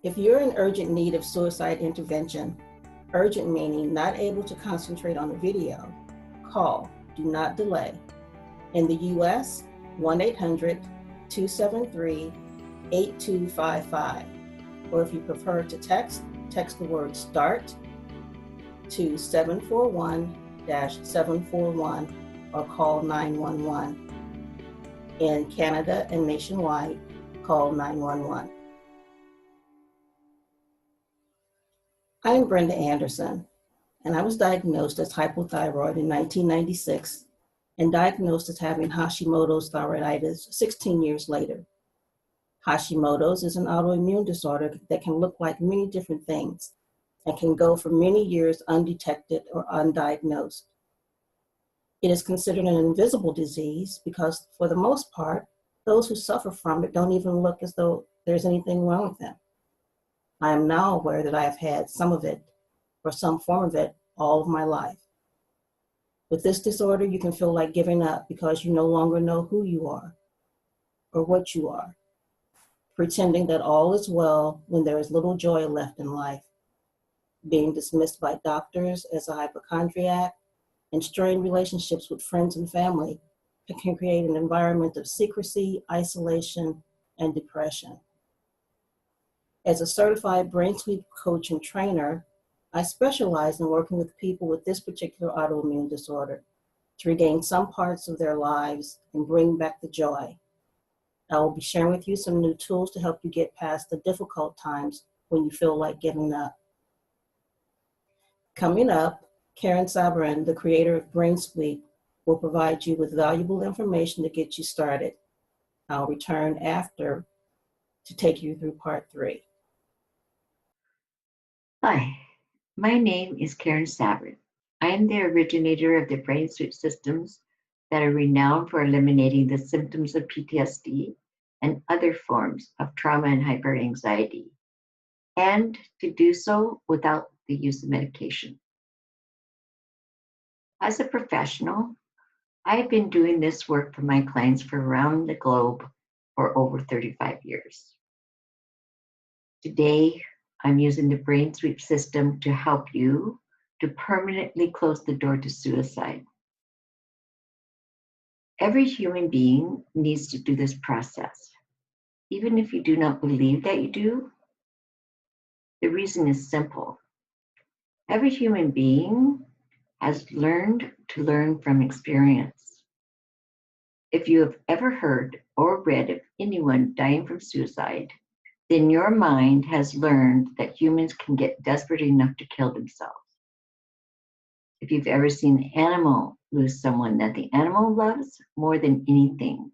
If you're in urgent need of suicide intervention, urgent meaning not able to concentrate on the video, call, do not delay. In the US, 1-800-273-8255. Or if you prefer to text the word START to 741-741 or call 911. In Canada and nationwide, call 911. I am Brenda Anderson, and I was diagnosed as hypothyroid in 1996 and diagnosed as having Hashimoto's thyroiditis 16 years later. Hashimoto's is an autoimmune disorder that can look like many different things and can go for many years undetected or undiagnosed. It is considered an invisible disease because, for the most part, those who suffer from it don't even look as though there's anything wrong with them. I am now aware that I have had some of it, or some form of it, all of my life. With this disorder, you can feel like giving up because you no longer know who you are or what you are, pretending that all is well when there is little joy left in life, being dismissed by doctors as a hypochondriac, and strained relationships with friends and family that can create an environment of secrecy, isolation, and depression. As a certified brain sweep coach and trainer, I specialize in working with people with this particular autoimmune disorder to regain some parts of their lives and bring back the joy. I will be sharing with you some new tools to help you get past the difficult times when you feel like giving up. Coming up, Karen Sabrin, the creator of Brain Sweep, will provide you with valuable information to get you started. I'll return after to take you through part 3. Hi, my name is Karen Sabrin. I am the originator of the Brain Sweep systems that are renowned for eliminating the symptoms of PTSD and other forms of trauma and hyperanxiety, and to do so without the use of medication. As a professional, I've been doing this work for my clients for around the globe for over 35 years. Today, I'm using the Brain Sweep system to help you to permanently close the door to suicide. Every human being needs to do this process, even if you do not believe that you do. The reason is simple. Every human being has learned to learn from experience. If you have ever heard or read of anyone dying from suicide, then your mind has learned that humans can get desperate enough to kill themselves. If you've ever seen an animal lose someone that the animal loves more than anything,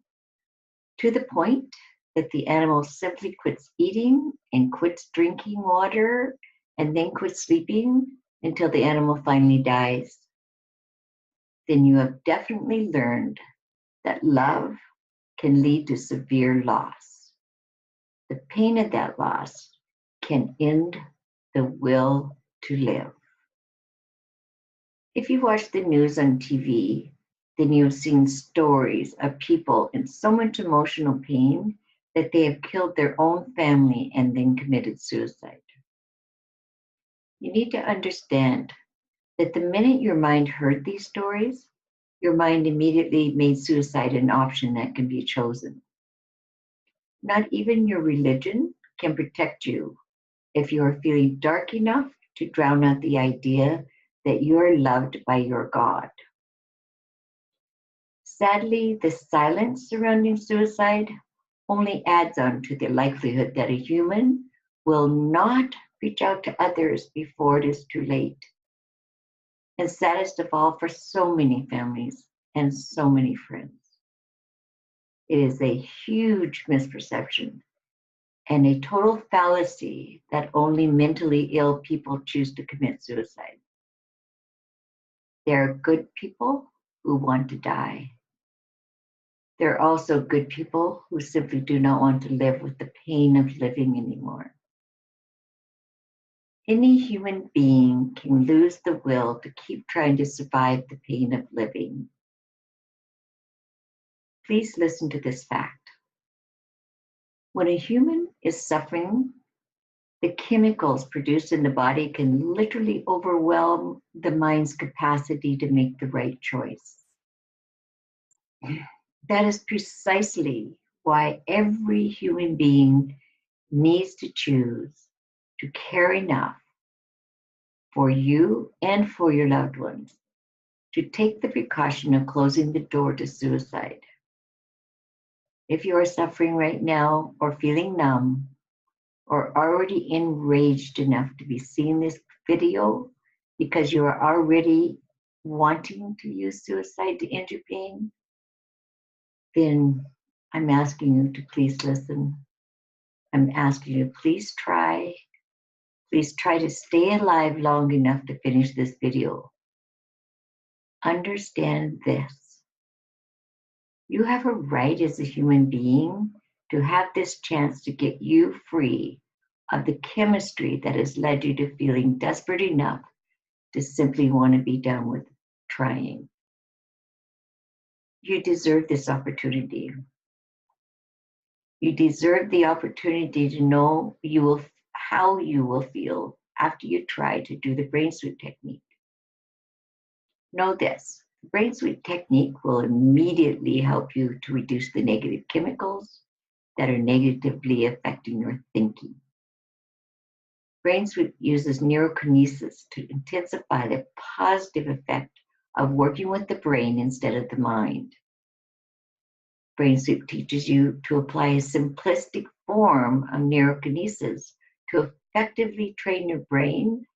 to the point that the animal simply quits eating and quits drinking water and then quits sleeping until the animal finally dies, then you have definitely learned that love can lead to severe loss. The pain of that loss can end the will to live. If you watch the news on TV, then you've seen stories of people in so much emotional pain that they have killed their own family and then committed suicide. You need to understand that the minute your mind heard these stories, your mind immediately made suicide an option that can be chosen. Not even your religion can protect you if you are feeling dark enough to drown out the idea that you are loved by your God. Sadly, the silence surrounding suicide only adds on to the likelihood that a human will not reach out to others before it is too late. And saddest of all, for so many families and so many friends. It is a huge misperception and a total fallacy that only mentally ill people choose to commit suicide. There are good people who want to die. There are also good people who simply do not want to live with the pain of living anymore. Any human being can lose the will to keep trying to survive the pain of living. Please listen to this fact. When a human is suffering, The chemicals produced in the body can literally overwhelm the mind's capacity to make the right choice. That is precisely why every human being needs to choose to care enough for you and for your loved ones to take the precaution of closing the door to suicide. If you are suffering right now or feeling numb or already enraged enough to be seeing this video because you are already wanting to use suicide to end your pain, then I'm asking you to please listen. I'm asking you to please try to stay alive long enough to finish this video. Understand this. You have a right as a human being to have this chance to get you free of the chemistry that has led you to feeling desperate enough to simply want to be done with trying. You deserve this opportunity. You deserve the opportunity to know how you will feel after you try to do the brain sweep technique. Know this, the brain sweep technique will immediately help you to reduce the negative chemicals that are negatively affecting your thinking. Brain sweep uses neurokinesis to intensify the positive effect of working with the brain instead of the mind. Brain sweep teaches you to apply a simplistic form of neurokinesis to effectively train your brain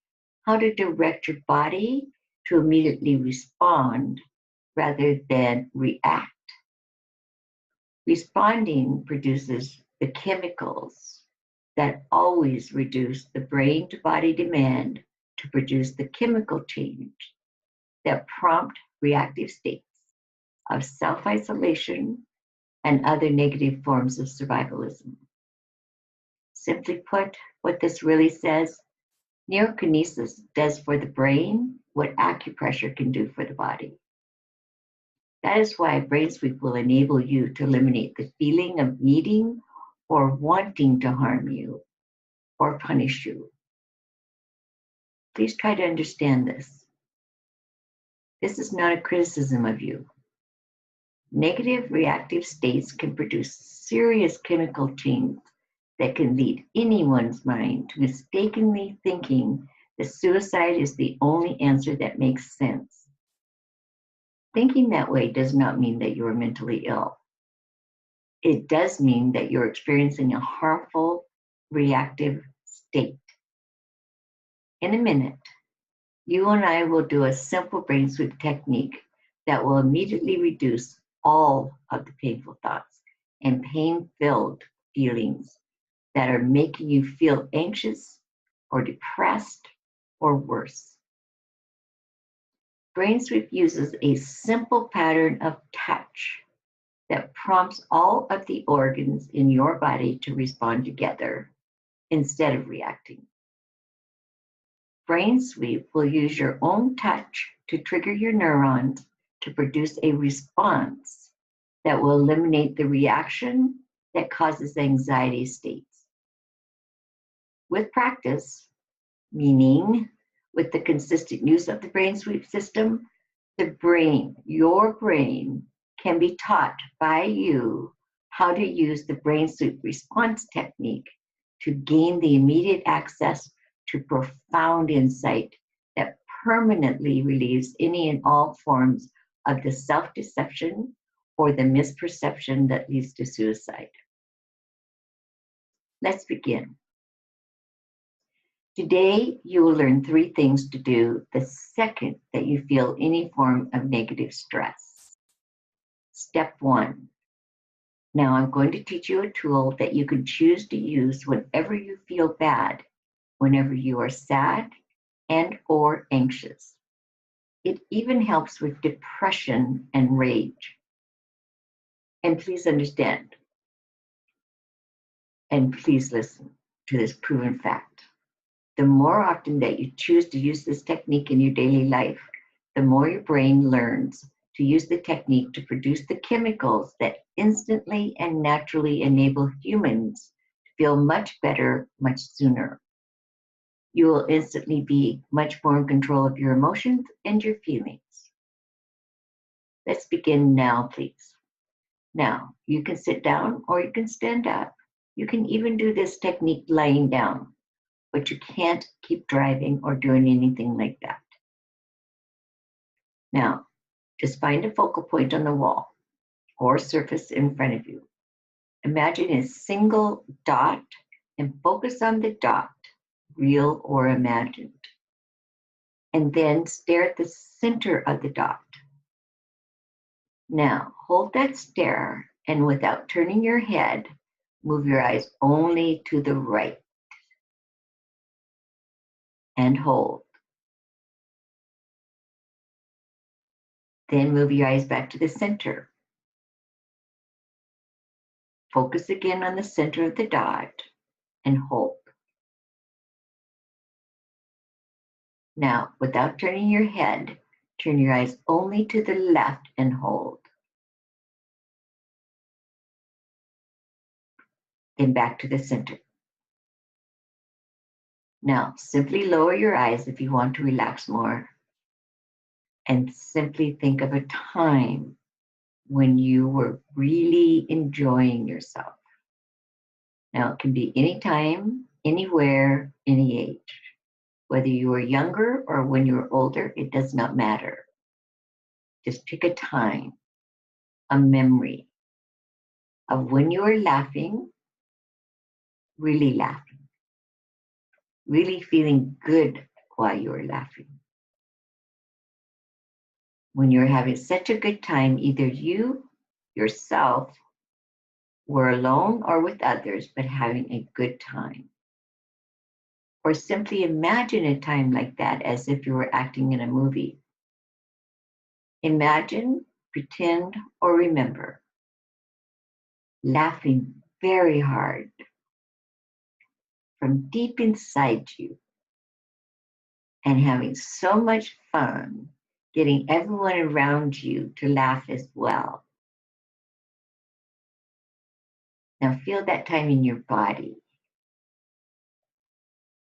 how to direct your body to immediately respond rather than react. Responding produces the chemicals that always reduce the brain to body demand to produce the chemical change that prompt reactive states of self-isolation and other negative forms of survivalism. Simply put, what this really says, neurokinesis does for the brain what acupressure can do for the body. That is why brain sweep will enable you to eliminate the feeling of needing or wanting to harm you or punish you. Please try to understand this. This is not a criticism of you. Negative reactive states can produce serious chemical change that can lead anyone's mind to mistakenly thinking that suicide is the only answer that makes sense. Thinking that way does not mean that you are mentally ill. It does mean that you're experiencing a harmful reactive state. In a minute, you and I will do a simple brain sweep technique that will immediately reduce all of the painful thoughts and pain-filled feelings that are making you feel anxious or depressed or worse. Brain sweep uses a simple pattern of touch that prompts all of the organs in your body to respond together instead of reacting. Brain sweep will use your own touch to trigger your neurons to produce a response that will eliminate the reaction that causes anxiety states. With practice, meaning with the consistent use of the brain sweep system, your brain, can be taught by you how to use the brain sweep response technique to gain the immediate access to profound insight that permanently relieves any and all forms of the self-deception or the misperception that leads to suicide. Let's begin. Today, you will learn 3 things to do the second that you feel any form of negative stress. Step 1. Now I'm going to teach you a tool that you can choose to use whenever you feel bad, whenever you are sad and or anxious. It even helps with depression and rage. And please understand, and please listen to this proven fact. The more often that you choose to use this technique in your daily life, the more your brain learns to use the technique to produce the chemicals that instantly and naturally enable humans to feel much better much sooner. you will instantly be much more in control of your emotions and your feelings. Let's begin now, please. Now, you can sit down or you can stand up. You can even do this technique lying down, but you can't keep driving or doing anything like that. Now, just find a focal point on the wall or surface in front of you. Imagine a single dot and focus on the dot, real or imagined. And then stare at the center of the dot. Now, hold that stare and without turning your head, move your eyes only to the right. And hold. Then move your eyes back to the center. Focus again on the center of the dot and hold. Now, without turning your head, turn your eyes only to the left and hold. Then back to the center. Now, simply lower your eyes if you want to relax more. And simply think of a time when you were really enjoying yourself. Now, it can be any time, anywhere, any age. Whether you were younger or when you were older, it does not matter. Just pick a time, a memory of when you were laughing, really feeling good while you were laughing. When you're having such a good time, either you, yourself, were alone or with others, but having a good time. Or simply imagine a time like that as if you were acting in a movie. Imagine, pretend, or remember laughing very hard from deep inside you and having so much fun getting everyone around you to laugh as well. Now feel that time in your body.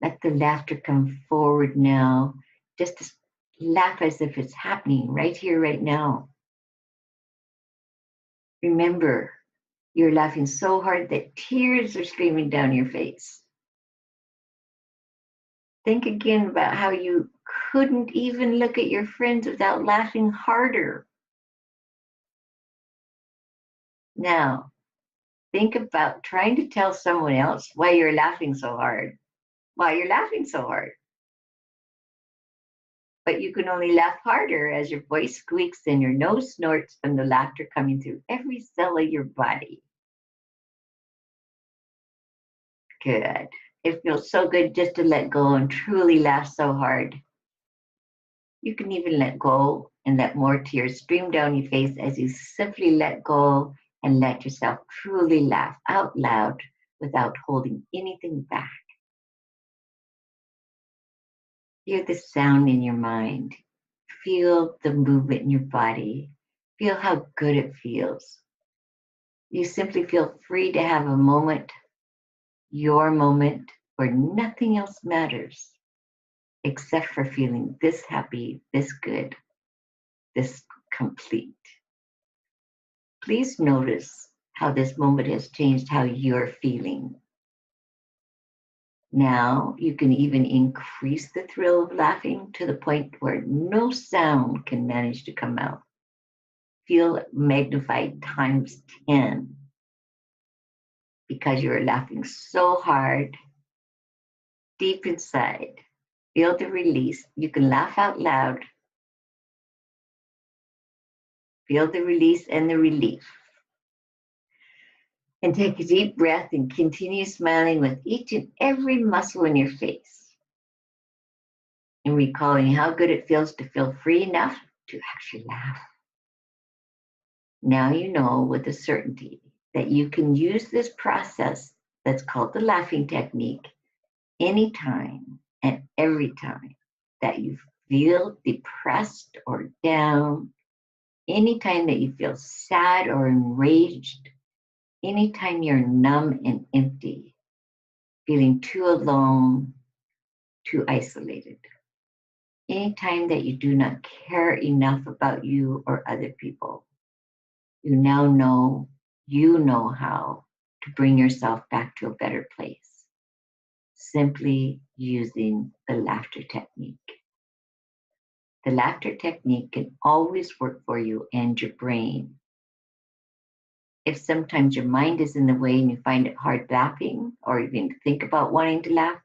Let the laughter come forward now. Just laugh as if it's happening right here, right now. Remember, you're laughing so hard that tears are streaming down your face. Think again about how you couldn't even look at your friends without laughing harder. Now, think about trying to tell someone else why you're laughing so hard. But you can only laugh harder as your voice squeaks and your nose snorts from the laughter coming through every cell of your body. Good. It feels so good just to let go and truly laugh so hard. You can even let go and let more tears stream down your face as you simply let go and let yourself truly laugh out loud without holding anything back. Hear the sound in your mind. Feel the movement in your body. Feel how good it feels. You simply feel free to have a moment, your moment, where nothing else matters except for feeling this happy, this good, this complete. Please notice how this moment has changed how you're feeling. Now you can even increase the thrill of laughing to the point where no sound can manage to come out. Feel it magnified times 10 because you're laughing so hard deep inside. Feel the release. You can laugh out loud. Feel the release and the relief. And take a deep breath and continue smiling with each and every muscle in your face. And recalling how good it feels to feel free enough to actually laugh. Now you know with a certainty that you can use this process that's called the laughing technique anytime and every time that you feel depressed or down, anytime that you feel sad or enraged, anytime you're numb and empty, feeling too alone, too isolated. Anytime that you do not care enough about you or other people, you now know how to bring yourself back to a better place, simply using the laughter technique. The laughter technique can always work for you and your brain. If sometimes your mind is in the way and you find it hard laughing, or even think about wanting to laugh,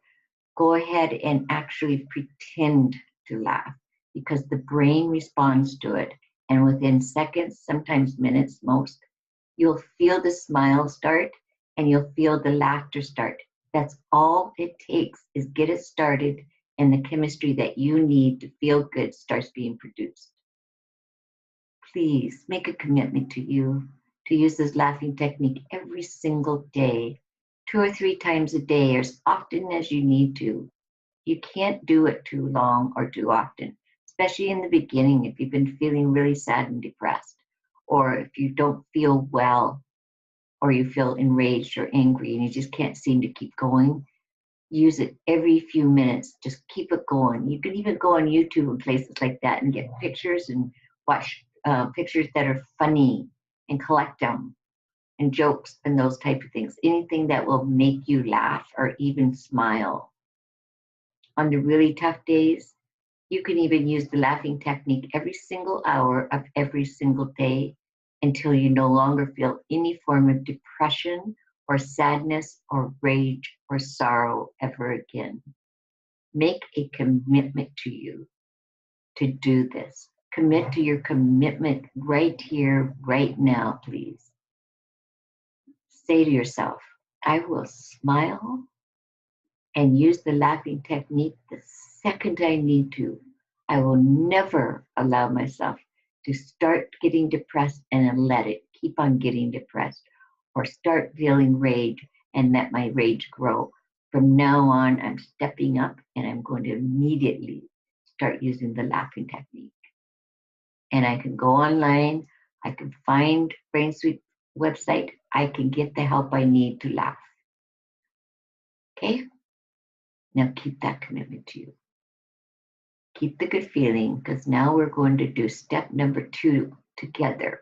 go ahead and actually pretend to laugh, because the brain responds to it. And within seconds, sometimes minutes most, you'll feel the smile start and you'll feel the laughter start. That's all it takes, is get it started, and the chemistry that you need to feel good starts being produced. Please make a commitment to you to use this laughing technique every single day, 2 or 3 times a day, or as often as you need to. You can't do it too long or too often, especially in the beginning if you've been feeling really sad and depressed, or if you don't feel well, or you feel enraged or angry and you just can't seem to keep going. Use it every few minutes. Just keep it going. You can even go on YouTube and places like that and get pictures and watch pictures that are funny and collect them, and jokes and those type of things. Anything that will make you laugh or even smile. On the really tough days, you can even use the laughing technique every single hour of every single day until you no longer feel any form of depression or sadness or rage or sorrow ever again. Make a commitment to you to do this. Commit to your commitment right here, right now, please. Say to yourself, I will smile and use the laughing technique the second I need to. I will never allow myself to start getting depressed and then let it keep on getting depressed, or start feeling rage and let my rage grow. From now on, I'm stepping up and I'm going to immediately start using the laughing technique. And I can go online, I can find Brain Suite website, I can get the help I need to laugh. Okay? Now keep that commitment to you. Keep the good feeling, because now we're going to do step number 2 together.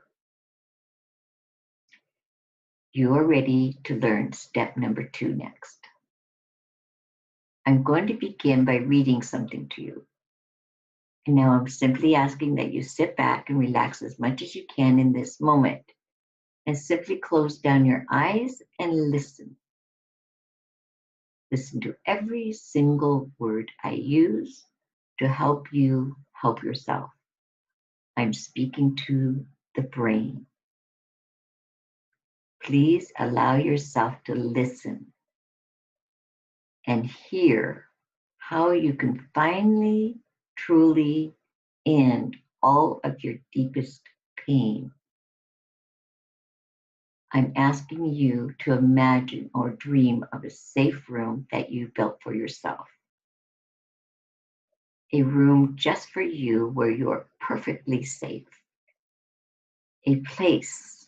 You are ready to learn step number 2 next. I'm going to begin by reading something to you. And now I'm simply asking that you sit back and relax as much as you can in this moment, and simply close down your eyes and listen. Listen to every single word I use to help you help yourself. I'm speaking to the brain. Please allow yourself to listen and hear how you can finally, truly end all of your deepest pain. I'm asking you to imagine or dream of a safe room that you built for yourself. A room just for you where you are perfectly safe. A place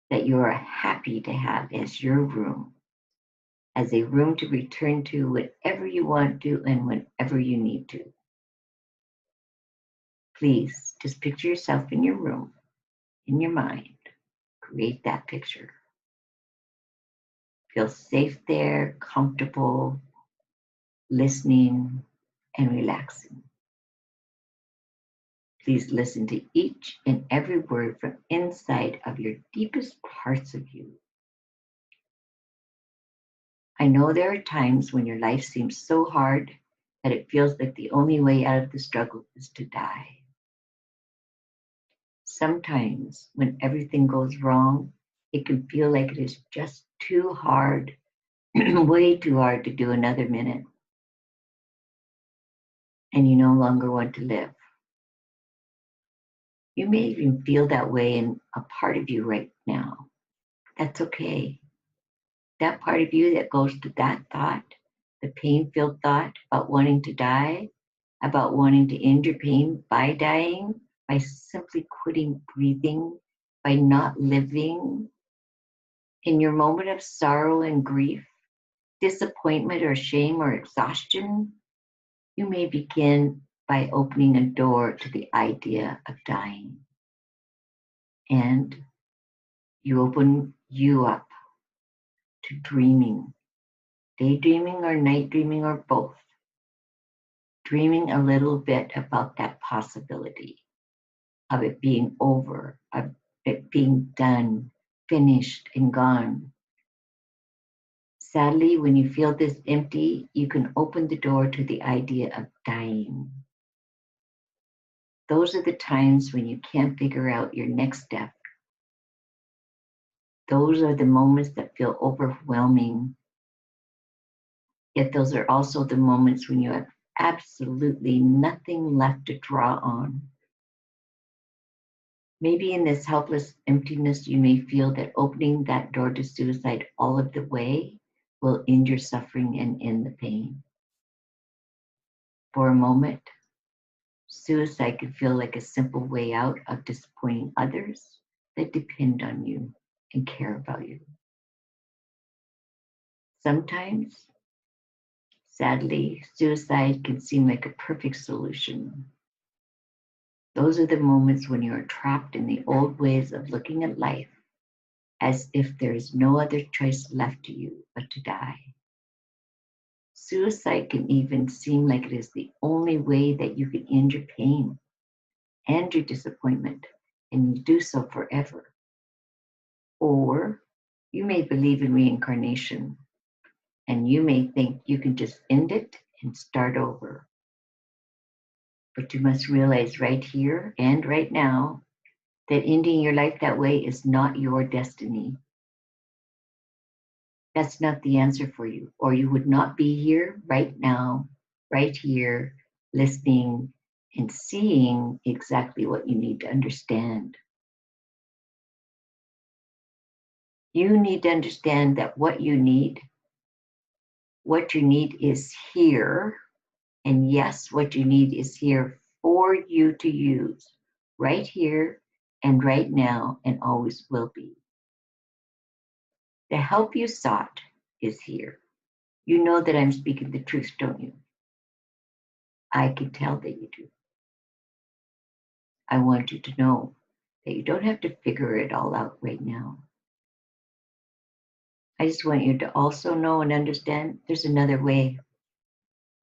that you are happy to have as your room, as a room to return to whenever you want to and whenever you need to. Please just picture yourself in your room, in your mind. Create that picture. Feel safe there, comfortable, listening, and relaxing. Please listen to each and every word from inside of your deepest parts of you. I know there are times when your life seems so hard that it feels like the only way out of the struggle is to die. Sometimes when everything goes wrong, it can feel like it is just too hard, way too hard to do another minute. And you no longer want to live. You may even feel that way in a part of you right now. That's okay. That part of you that goes to that thought, the pain-filled thought about wanting to die, about wanting to end your pain by dying, by simply quitting breathing, by not living. In your moment of sorrow and grief, disappointment or shame or exhaustion, You may begin by opening a door to the idea of dying. And you open you up to dreaming, daydreaming or night dreaming or both. Dreaming a little bit about that possibility of it being over, of it being done, finished, and gone. Sadly, when you feel this empty, you can open the door to the idea of dying. Those are the times when you can't figure out your next step. Those are the moments that feel overwhelming. Yet those are also the moments when you have absolutely nothing left to draw on. Maybe in this helpless emptiness, you may feel that opening that door to suicide all of the way will end your suffering and end the pain. For a moment, suicide can feel like a simple way out of disappointing others that depend on you and care about you. Sometimes, sadly, suicide can seem like a perfect solution. Those are the moments when you are trapped in the old ways of looking at life, as if there is no other choice left to you but to die. Suicide can even seem like it is the only way that you can end your pain and your disappointment, and you do so forever. Or you may believe in reincarnation, and you may think you can just end it and start over. But you must realize right here and right now that ending your life that way is not your destiny. That's not the answer for you, or you would not be here right now, right here, listening and seeing exactly what you need to understand. You need to understand that what you need is here. And yes, what you need is here for you to use right here and right now and always will be. The help you sought is here. You know that I'm speaking the truth, don't you? I can tell that you do. I want you to know that you don't have to figure it all out right now. I just want you to also know and understand there's another way,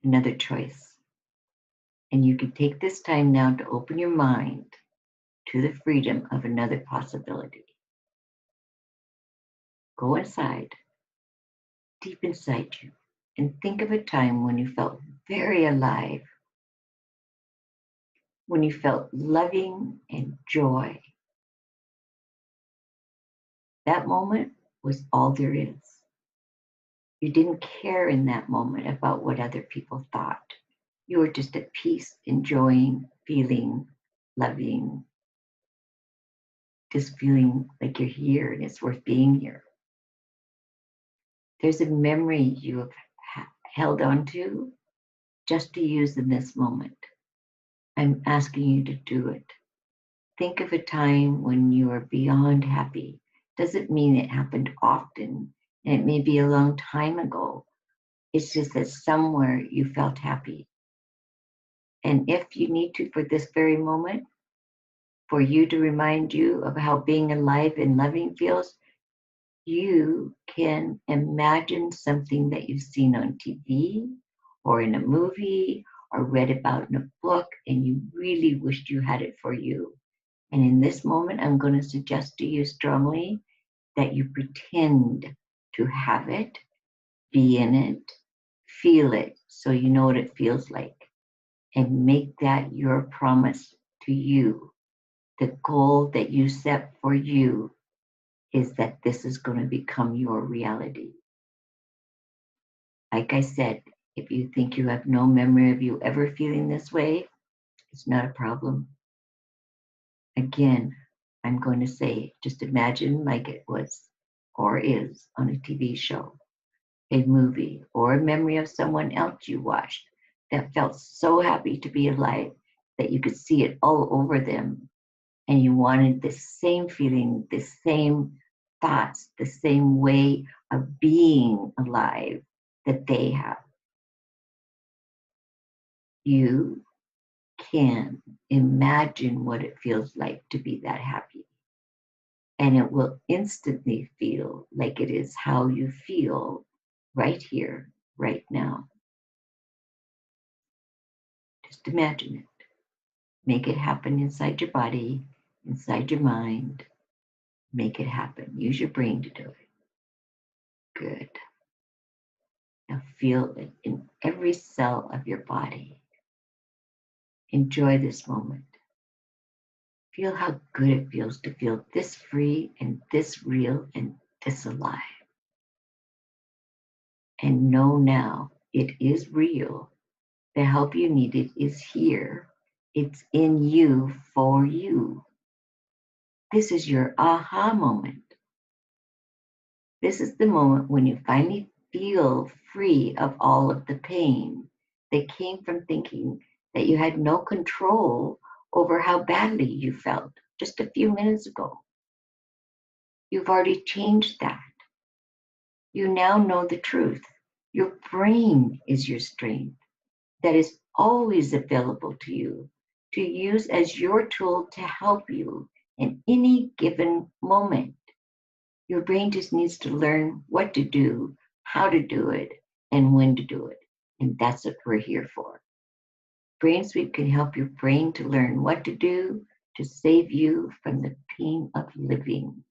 another choice. And you can take this time now to open your mind to the freedom of another possibility. Go inside, deep inside you, and think of a time when you felt very alive, when you felt loving and joy. That moment was all there is. You didn't care in that moment about what other people thought. You were just at peace, enjoying, feeling, loving, just feeling like you're here and it's worth being here. There's a memory you have held on to just to use in this moment. I'm asking you to do it. Think of a time when you are beyond happy. Doesn't mean it happened often, and it may be a long time ago. It's just that somewhere you felt happy. And if you need to, for this very moment, for you to remind you of how being alive and loving feels, you can imagine something that you've seen on TV or in a movie or read about in a book, and you really wished you had it for you. And in this moment, I'm going to suggest to you strongly that you pretend to have it, be in it, feel it, so you know what it feels like. And make that your promise to you. The goal that you set for you is that this is going to become your reality. Like I said, if you think you have no memory of you ever feeling this way, it's not a problem. Again, I'm going to say, just imagine like it was or is on a TV show, a movie, or a memory of someone else you watched that felt so happy to be alive that you could see it all over them. And you wanted the same feeling, the same thoughts, the same way of being alive that they have. You can imagine what it feels like to be that happy. And it will instantly feel like it is how you feel right here, right now. Just imagine it. Make it happen inside your body, inside your mind. Make it happen. Use your brain to do it. Good. Now feel it in every cell of your body. Enjoy this moment. Feel how good it feels to feel this free and this real and this alive. And know now it is real. The help you needed is here. It's in you for you. This is your aha moment. This is the moment when you finally feel free of all of the pain that came from thinking that you had no control over how badly you felt just a few minutes ago. You've already changed that. You now know the truth. Your brain is your strength that is always available to you to use as your tool to help you in any given moment. Your brain just needs to learn what to do, how to do it, and when to do it. And that's what we're here for. Brain Sweep can help your brain to learn what to do to save you from the pain of living.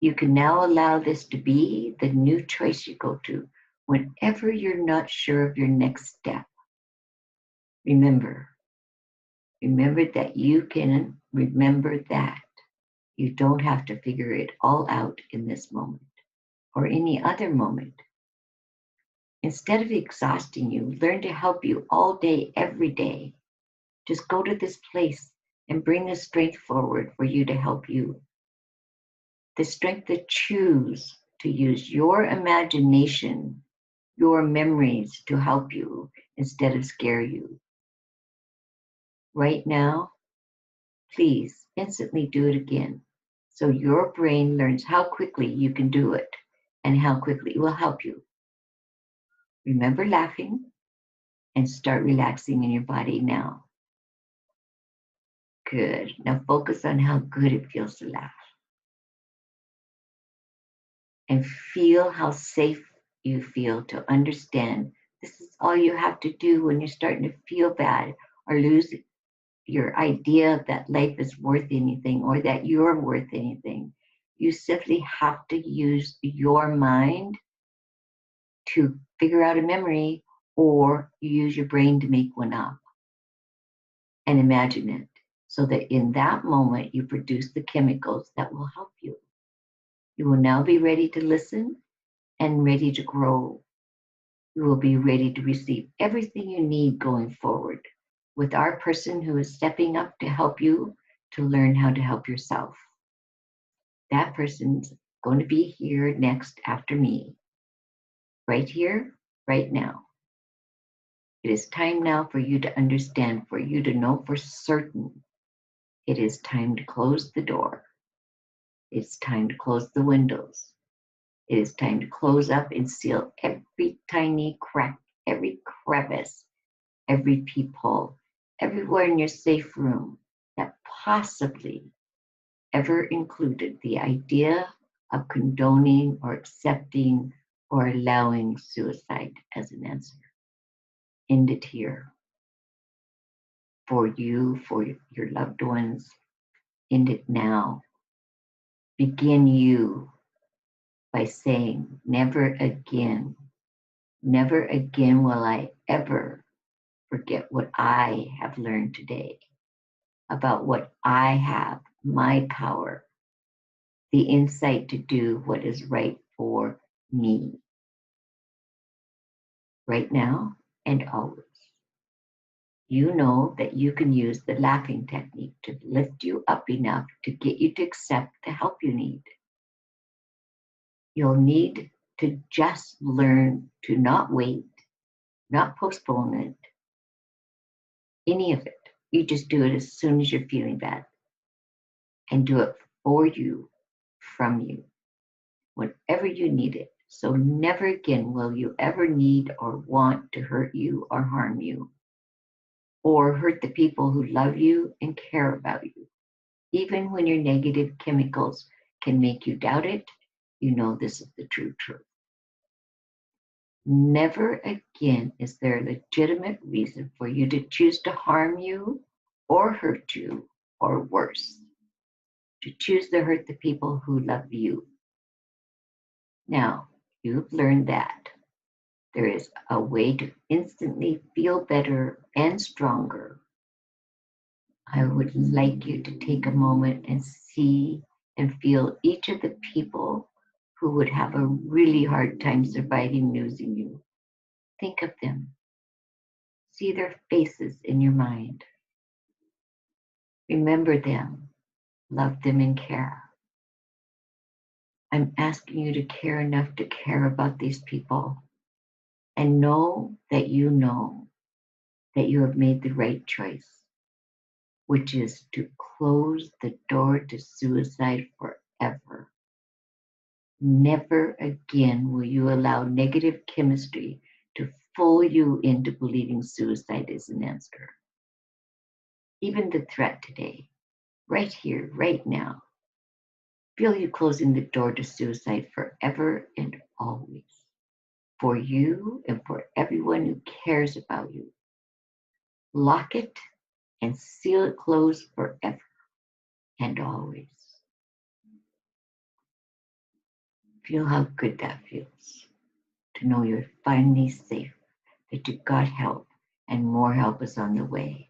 You can now allow this to be the new choice you go to whenever you're not sure of your next step. Remember that you can remember that. You don't have to figure it all out in this moment or any other moment. Instead of exhausting you, learn to help you all day, every day. Just go to this place and bring the strength forward for you to help you. The strength to choose to use your imagination, your memories to help you instead of scare you. Right now, please instantly do it again so your brain learns how quickly you can do it and how quickly it will help you. Remember laughing and start relaxing in your body now. Good. Now focus on how good it feels to laugh. And feel how safe you feel to understand this is all you have to do when you're starting to feel bad or lose your idea that life is worth anything or that you're worth anything. You simply have to use your mind to figure out a memory, or you use your brain to make one up and imagine it so that in that moment you produce the chemicals that will help you. You will now be ready to listen and ready to grow. You will be ready to receive everything you need going forward with our person who is stepping up to help you to learn how to help yourself. That person's going to be here next after me, right here, right now. It is time now for you to understand, for you to know for certain. It is time to close the door. It's time to close the windows. It is time to close up and seal every tiny crack, every crevice, every peephole, everywhere in your safe room that possibly ever included the idea of condoning or accepting or allowing suicide as an answer. End it here. For you, for your loved ones, end it now. Begin you by saying, never again will I ever forget what I have learned today about what I have, my power, the insight to do what is right for me, right now and always. You know that you can use the laughing technique to lift you up enough to get you to accept the help you need. You'll need to just learn to not wait, not postpone it, any of it. You just do it as soon as you're feeling bad and do it for you, from you, whenever you need it. So never again will you ever need or want to hurt you or harm you, or hurt the people who love you and care about you. Even when your negative chemicals can make you doubt it, you know this is the true truth. Never again is there a legitimate reason for you to choose to harm you or hurt you, or worse, to choose to hurt the people who love you. Now, you've learned that there is a way to instantly feel better and stronger. I would like you to take a moment and see and feel each of the people who would have a really hard time surviving losing you. Think of them. See their faces in your mind. Remember them, love them, and care. I'm asking you to care enough to care about these people and know that you have made the right choice, which is to close the door to suicide forever. Never again will you allow negative chemistry to fool you into believing suicide is an answer. Even the threat today, right here, right now, feel you closing the door to suicide forever and always. For you and for everyone who cares about you. Lock it and seal it closed forever and always. Feel how good that feels to know you're finally safe, that you got help and more help is on the way.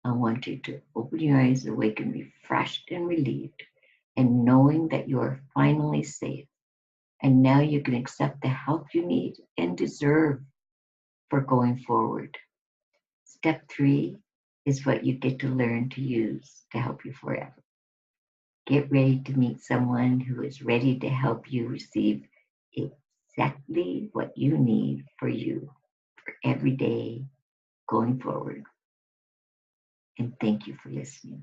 I want you to open your eyes, awaken, refreshed and relieved, and knowing that you are finally safe. And now you can accept the help you need and deserve for going forward. Step 3 is what you get to learn to use to help you forever. Get ready to meet someone who is ready to help you receive exactly what you need for you for every day going forward. And thank you for listening.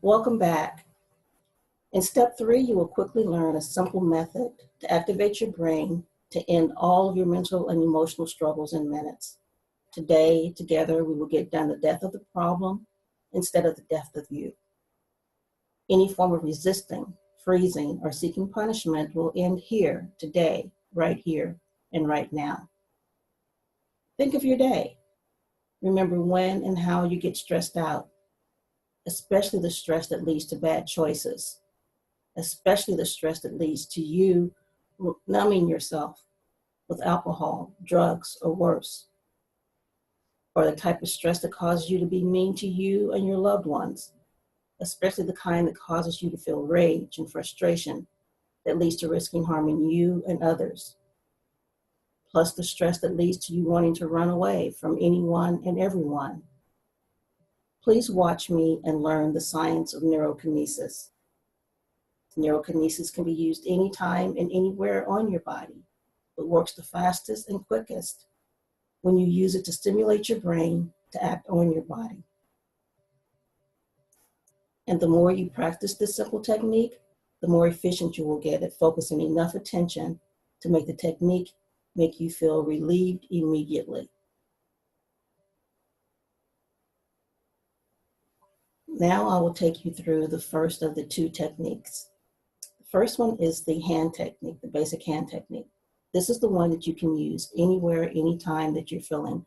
Welcome back. In step 3, you will quickly learn a simple method to activate your brain to end all of your mental and emotional struggles in minutes. Today, together, we will get down the death of the problem instead of the death of you. Any form of resisting, freezing, or seeking punishment will end here, today, right here, and right now. Think of your day. Remember when and how you get stressed out, especially the stress that leads to bad choices, especially the stress that leads to you numbing yourself with alcohol, drugs, or worse, or the type of stress that causes you to be mean to you and your loved ones, especially the kind that causes you to feel rage and frustration that leads to risking harming you and others, plus the stress that leads to you wanting to run away from anyone and everyone. Please watch me and learn the science of neurokinesis. Neurokinesis can be used anytime and anywhere on your body, but works the fastest and quickest when you use it to stimulate your brain to act on your body. And the more you practice this simple technique, the more efficient you will get at focusing enough attention to make the technique make you feel relieved immediately. Now I will take you through the first of the 2 techniques. The first one is the hand technique, the basic hand technique. This is the one that you can use anywhere, anytime that you're feeling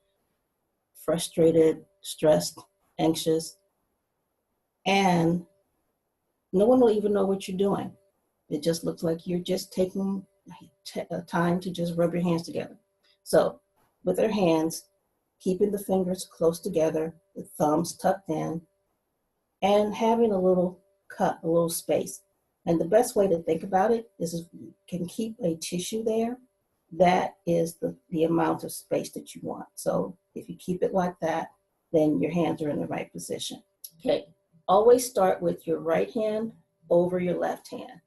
frustrated, stressed, anxious, and no one will even know what you're doing. It just looks like you're just taking time to just rub your hands together. So with our hands, keeping the fingers close together, the thumbs tucked in, and having a little cut, a little space. And the best way to think about it is if you can keep a tissue there, that is the amount of space that you want. So if you keep it like that, then your hands are in the right position. Okay, always start with your right hand over your left hand,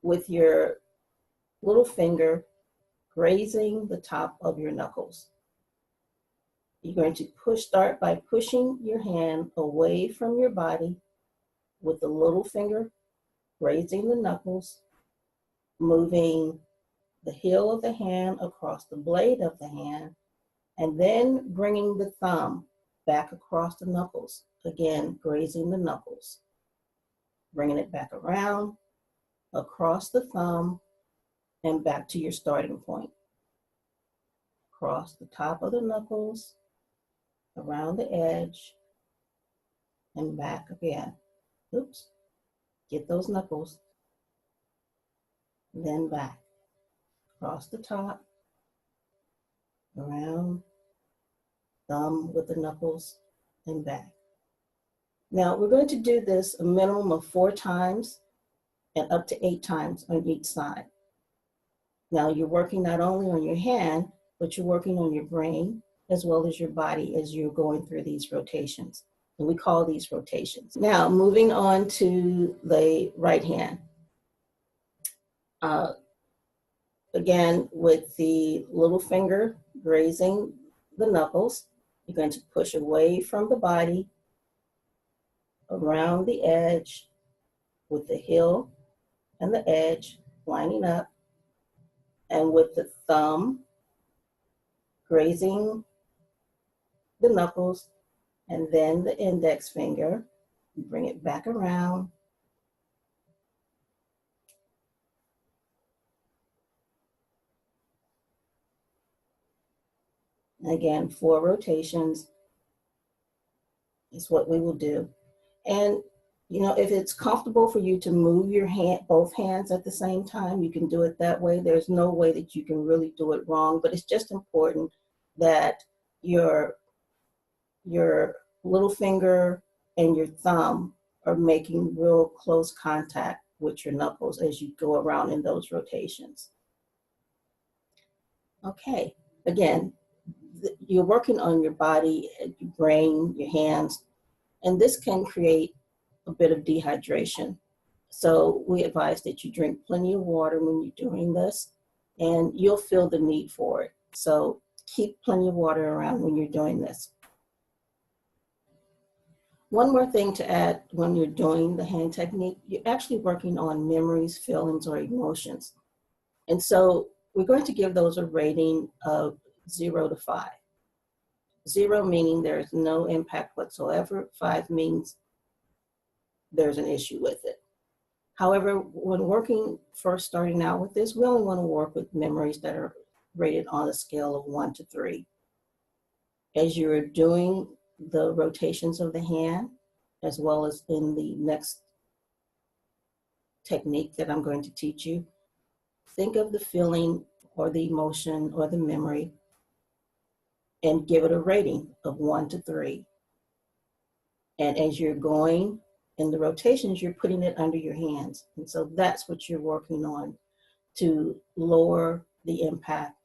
with your little finger grazing the top of your knuckles. You're going to start by pushing your hand away from your body with the little finger grazing the knuckles, moving the heel of the hand across the blade of the hand, and then bringing the thumb back across the knuckles, again, grazing the knuckles. Bringing it back around, across the thumb, and back to your starting point. Across the top of the knuckles, around the edge, and back again. Oops, get those knuckles, then back. Across the top, around, thumb with the knuckles, and back. Now we're going to do this a minimum of 4 times and up to 8 times on each side. Now you're working not only on your hand, but you're working on your brain as well as your body as you're going through these rotations. And we call these rotations. Now moving on to the right hand. Again, with the little finger grazing the knuckles, you're going to push away from the body, around the edge, with the heel and the edge lining up, and with the thumb grazing the knuckles, and then the index finger, bring it back around. Again, 4 rotations is what we will do. And you know, if it's comfortable for you to move your hand, both hands at the same time, you can do it that way. There's no way that you can really do it wrong, but it's just important that your little finger and your thumb are making real close contact with your knuckles as you go around in those rotations. Okay, again, you're working on your body, your brain, your hands, and this can create a bit of dehydration. So we advise that you drink plenty of water when you're doing this, and you'll feel the need for it. So keep plenty of water around when you're doing this. One more thing to add when you're doing the hand technique, you're actually working on memories, feelings, or emotions. And so we're going to give those a rating of 0 to 5. 0 meaning there's no impact whatsoever. 5 means there's an issue with it. However, when working, first starting out with this, we only want to work with memories that are rated on a scale of 1 to 3. As you're doing the rotations of the hand, as well as in the next technique that I'm going to teach you, think of the feeling or the emotion or the memory and give it a rating of 1 to 3. And as you're going in the rotations, you're putting it under your hands. And so that's what you're working on to lower the impact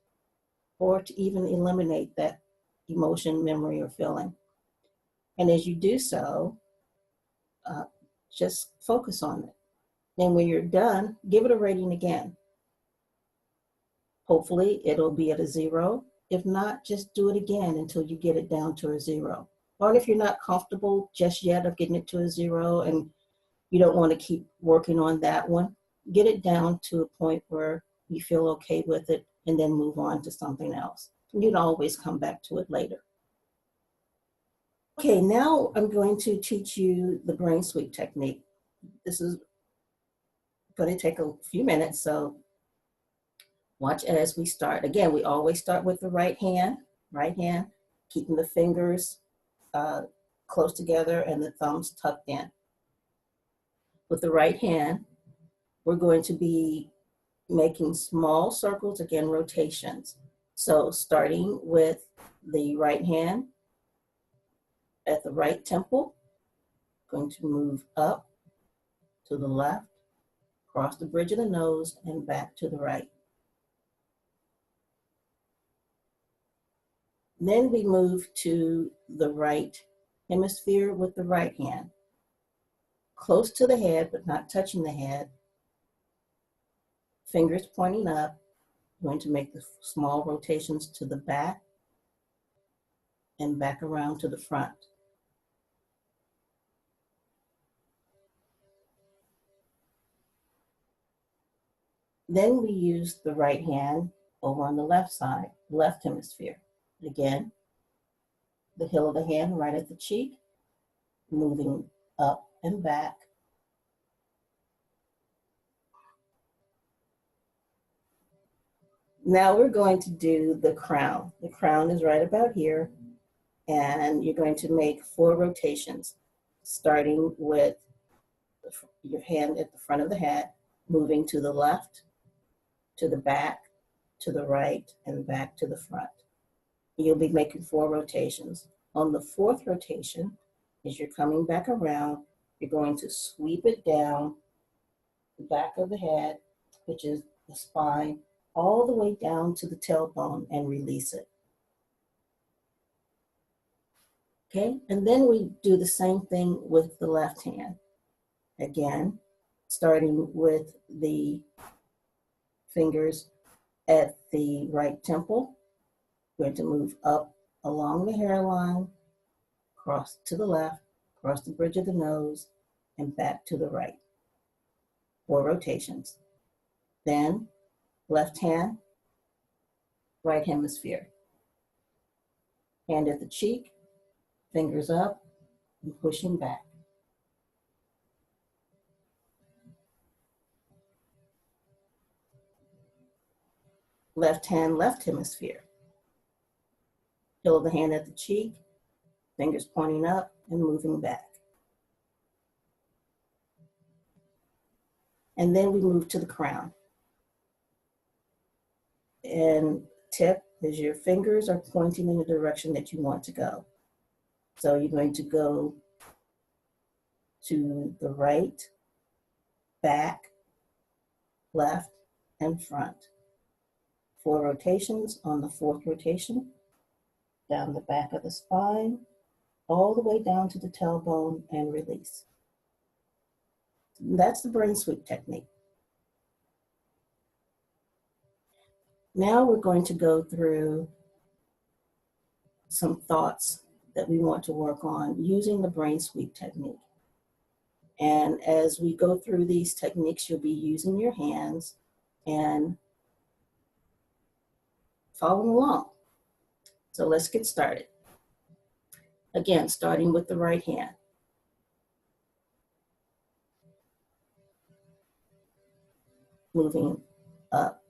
or to even eliminate that emotion, memory, or feeling. And as you do so, just focus on it. And when you're done, give it a rating again. Hopefully it'll be at a 0. If not, just do it again until you get it down to a 0. Or if you're not comfortable just yet of getting it to a 0 and you don't want to keep working on that one, get it down to a point where you feel okay with it and then move on to something else. You can always come back to it later. Okay, now I'm going to teach you the brain sweep technique. This is going to take a few minutes, so watch as we start. Again, we always start with the right hand, keeping the fingers close together and the thumbs tucked in. With the right hand, we're going to be making small circles, again, rotations. So starting with the right hand at the right temple, going to move up to the left, across the bridge of the nose, and back to the right. Then we move to the right hemisphere with the right hand, close to the head, but not touching the head. Fingers pointing up, going to make the small rotations to the back and back around to the front. Then we use the right hand over on the left side, left hemisphere. Again, the heel of the hand right at the cheek, moving up and back. Now we're going to do the crown. The crown is right about here, and you're going to make 4 rotations, starting with your hand at the front of the hat, moving to the left, to the back, to the right, and back to the front. You'll be making 4 rotations. On the 4th rotation, as you're coming back around, you're going to sweep it down the back of the head, which is the spine, all the way down to the tailbone and release it. Okay, and then we do the same thing with the left hand. Again, starting with the fingers at the right temple, we're going to move up along the hairline, cross to the left, cross the bridge of the nose, and back to the right. 4 rotations. Then left hand, right hemisphere. Hand at the cheek, fingers up, and pushing back. Left hand, left hemisphere. Heel of the hand at the cheek, fingers pointing up and moving back. And then we move to the crown. And tip is your fingers are pointing in the direction that you want to go. So you're going to go to the right, back, left, and front. 4 rotations. On the 4th rotation, down the back of the spine, all the way down to the tailbone and release. That's the brain sweep technique. Now we're going to go through some thoughts that we want to work on using the brain sweep technique. And as we go through these techniques, you'll be using your hands and following along. So let's get started. Again, starting with the right hand. Moving up.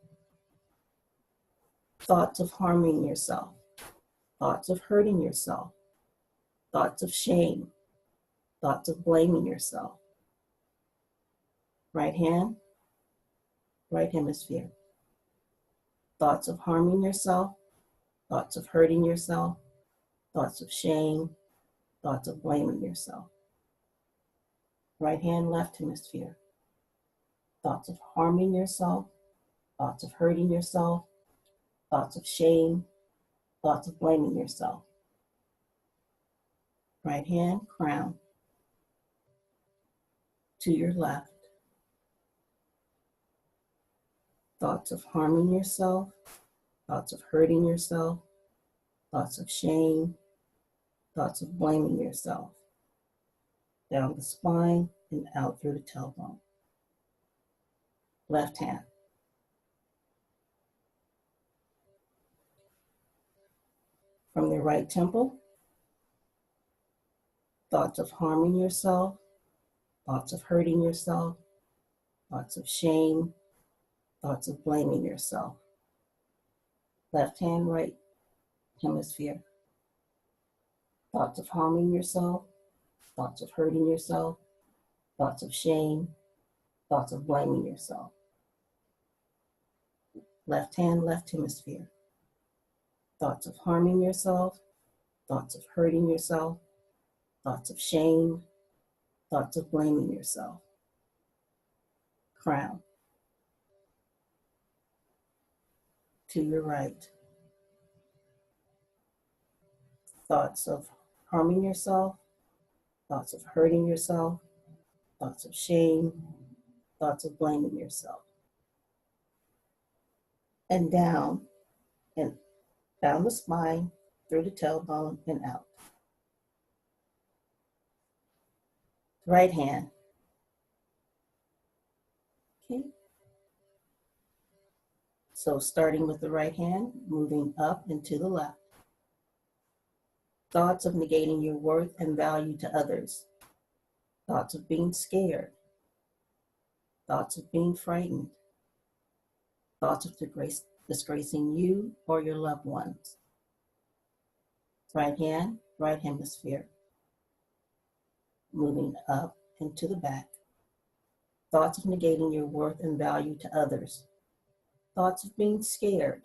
Thoughts of harming yourself. Thoughts of hurting yourself. Thoughts of shame. Thoughts of blaming yourself. Right hand, right hemisphere. Thoughts of harming yourself. Thoughts of hurting yourself. Thoughts of shame. Thoughts of blaming yourself. Right hand, left hemisphere. Thoughts of harming yourself. Thoughts of hurting yourself. Thoughts of shame. Thoughts of blaming yourself. Right hand, crown. To your left. Thoughts of harming yourself. Thoughts of hurting yourself. Thoughts of shame. Thoughts of blaming yourself. Down the spine and out through the tailbone. Left hand. From the right temple, thoughts of harming yourself, thoughts of hurting yourself, thoughts of shame, thoughts of blaming yourself. Left hand, right hemisphere. Thoughts of harming yourself, thoughts of hurting yourself, thoughts of shame, thoughts of blaming yourself. Left hand, left hemisphere. Thoughts of harming yourself, thoughts of hurting yourself, thoughts of shame, thoughts of blaming yourself. Crown. To your right. Thoughts of harming yourself, thoughts of hurting yourself, thoughts of shame, thoughts of blaming yourself. And down the spine, through the tailbone and out. Right hand. Okay. So starting with the right hand, moving up and to the left. Thoughts of negating your worth and value to others. Thoughts of being scared. Thoughts of being frightened. Thoughts of disgracing you or your loved ones. Right hand, right hemisphere. Moving up and to the back. Thoughts of negating your worth and value to others. Thoughts of being scared.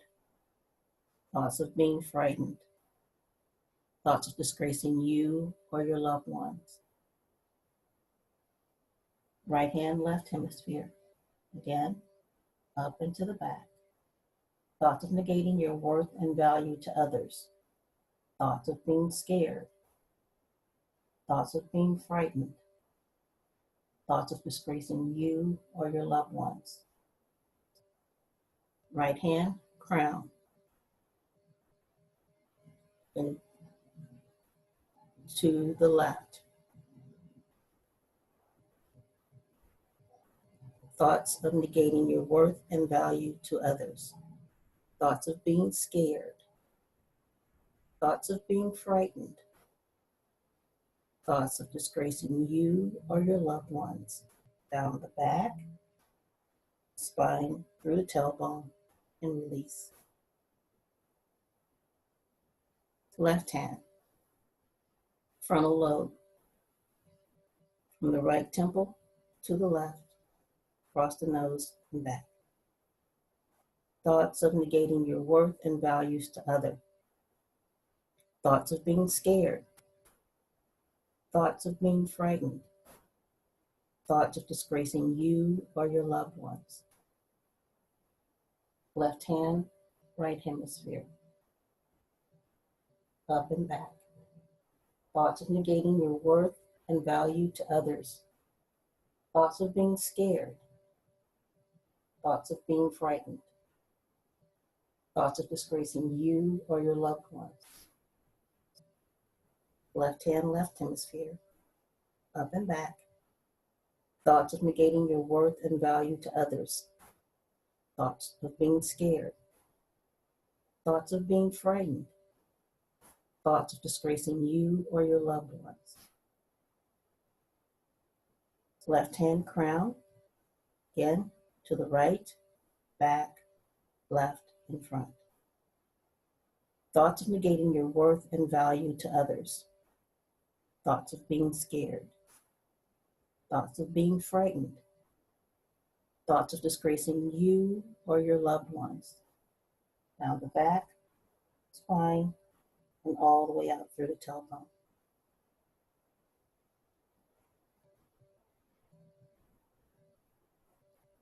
Thoughts of being frightened. Thoughts of disgracing you or your loved ones. Right hand, left hemisphere. Again, up and to the back. Thoughts of negating your worth and value to others. Thoughts of being scared. Thoughts of being frightened. Thoughts of disgracing you or your loved ones. Right hand, crown. And to the left. Thoughts of negating your worth and value to others. Thoughts of being scared. Thoughts of being frightened. Thoughts of disgracing you or your loved ones. Down the back, spine, through the tailbone, and release. Left hand, frontal lobe. From the right temple to the left, across the nose and back. Thoughts of negating your worth and values to others. Thoughts of being scared. Thoughts of being frightened. Thoughts of disgracing you or your loved ones. Left hand, right hemisphere. Up and back. Thoughts of negating your worth and value to others. Thoughts of being scared. Thoughts of being frightened. Thoughts of disgracing you or your loved ones. Left hand, left hemisphere. Up and back. Thoughts of negating your worth and value to others. Thoughts of being scared. Thoughts of being frightened. Thoughts of disgracing you or your loved ones. Left hand, crown. Again, to the right, back, left, and front. Thoughts of negating your worth and value to others. Thoughts of being scared. Thoughts of being frightened. Thoughts of disgracing you or your loved ones. Down the back, spine, and all the way out through the tailbone.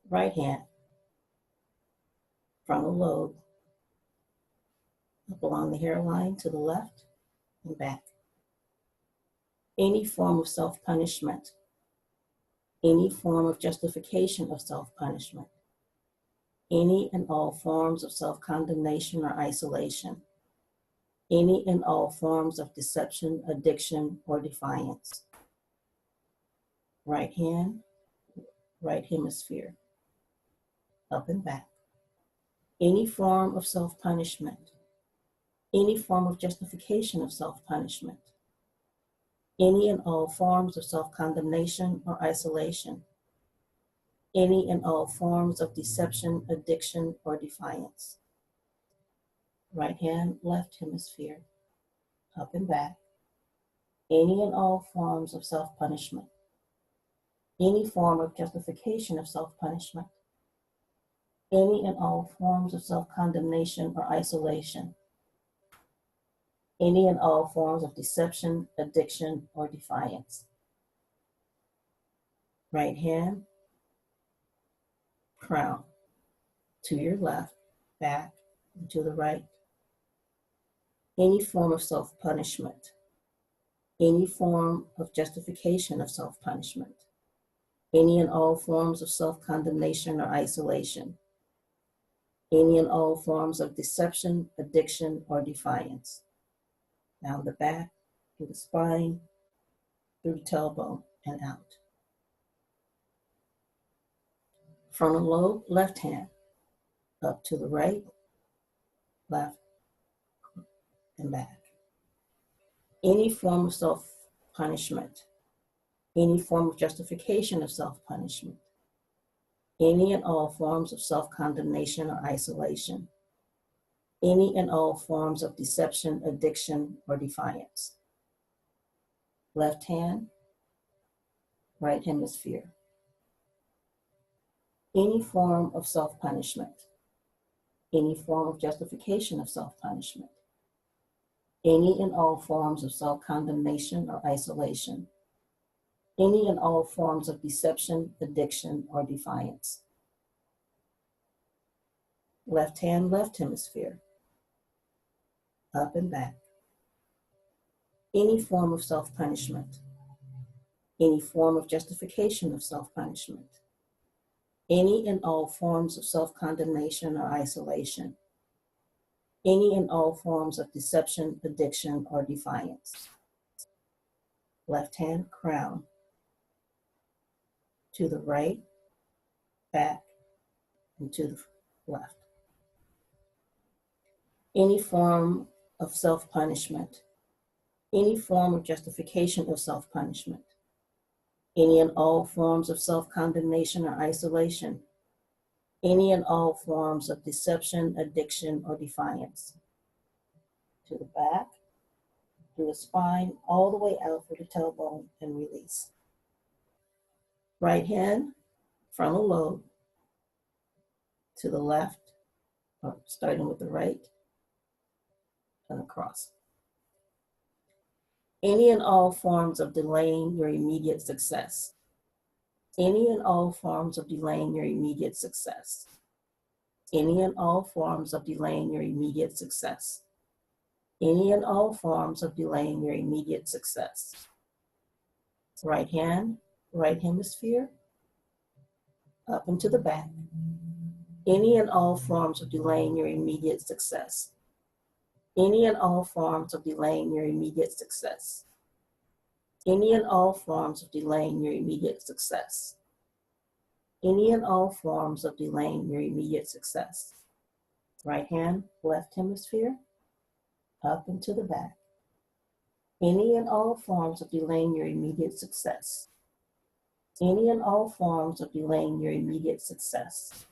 Right hand, frontal lobe, up along the hairline to the left and back. Any form of self-punishment, any form of justification of self-punishment, any and all forms of self-condemnation or isolation, any and all forms of deception, addiction, or defiance. Right hand, right hemisphere, up and back. Any form of self-punishment, any form of justification of self-punishment, any and all forms of self-condemnation or isolation, any and all forms of deception, addiction, or defiance. Right hand, left hemisphere, up and back. Any and all forms of self-punishment, any form of justification of self-punishment, any and all forms of self-condemnation or isolation, any and all forms of deception, addiction, or defiance. Right hand, crown, to your left, back, and to the right. Any form of self-punishment, any form of justification of self-punishment, any and all forms of self-condemnation or isolation, any and all forms of deception, addiction, or defiance. Down the back, through the spine, through the tailbone, and out. Frontal lobe, left hand, up to the right, left, and back. Any form of self-punishment, any form of justification of self-punishment, any and all forms of self-condemnation or isolation, any and all forms of deception, addiction, or defiance. Left hand, right hemisphere. Any form of self-punishment, any form of justification of self-punishment, any and all forms of self-condemnation or isolation, any and all forms of deception, addiction, or defiance. Left hand, left hemisphere, up and back. Any form of self-punishment, any form of justification of self-punishment, any and all forms of self-condemnation or isolation, any and all forms of deception, addiction, or defiance. Left hand, crown, to the right, back, and to the left. Any form of self-punishment, any form of justification of self-punishment, any and all forms of self-condemnation or isolation, any and all forms of deception, addiction, or defiance. To the back, through the spine, all the way out for the tailbone, and release. Right hand, frontal lobe, to the left, starting with the right, and across. Any and all forms of delaying your immediate success. Any and all forms of delaying your immediate success. Any and all forms of delaying your immediate success. Any and all forms of delaying your immediate success. Right hand, right hemisphere, up and to the back. Any and all forms of delaying your immediate success. Any and all forms of delaying your immediate success. Any and all forms of delaying your immediate success. Any and all forms of delaying your immediate success. Right hand, left hemisphere, up and to the back. Any and all forms of delaying your immediate success. Any and all forms of delaying your immediate success.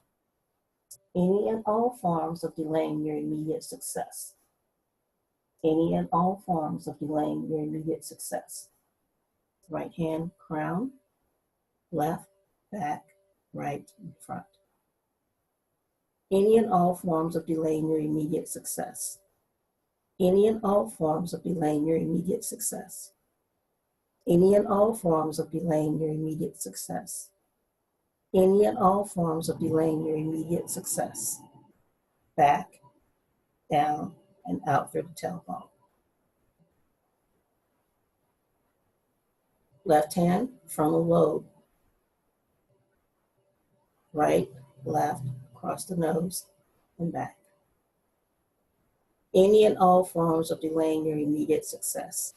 Any and all forms of delaying your immediate success. Any and all forms of delaying your immediate success. Right hand, crown, left, back, right, and front. Any and all forms of delaying your immediate success. Any and all forms of delaying your immediate success. Any and all forms of delaying your immediate success. Any and all forms of delaying your immediate success. Back, down, and out through the tailbone. Left hand, frontal lobe. Right, left, across the nose, and back. Any and all forms of delaying your immediate success.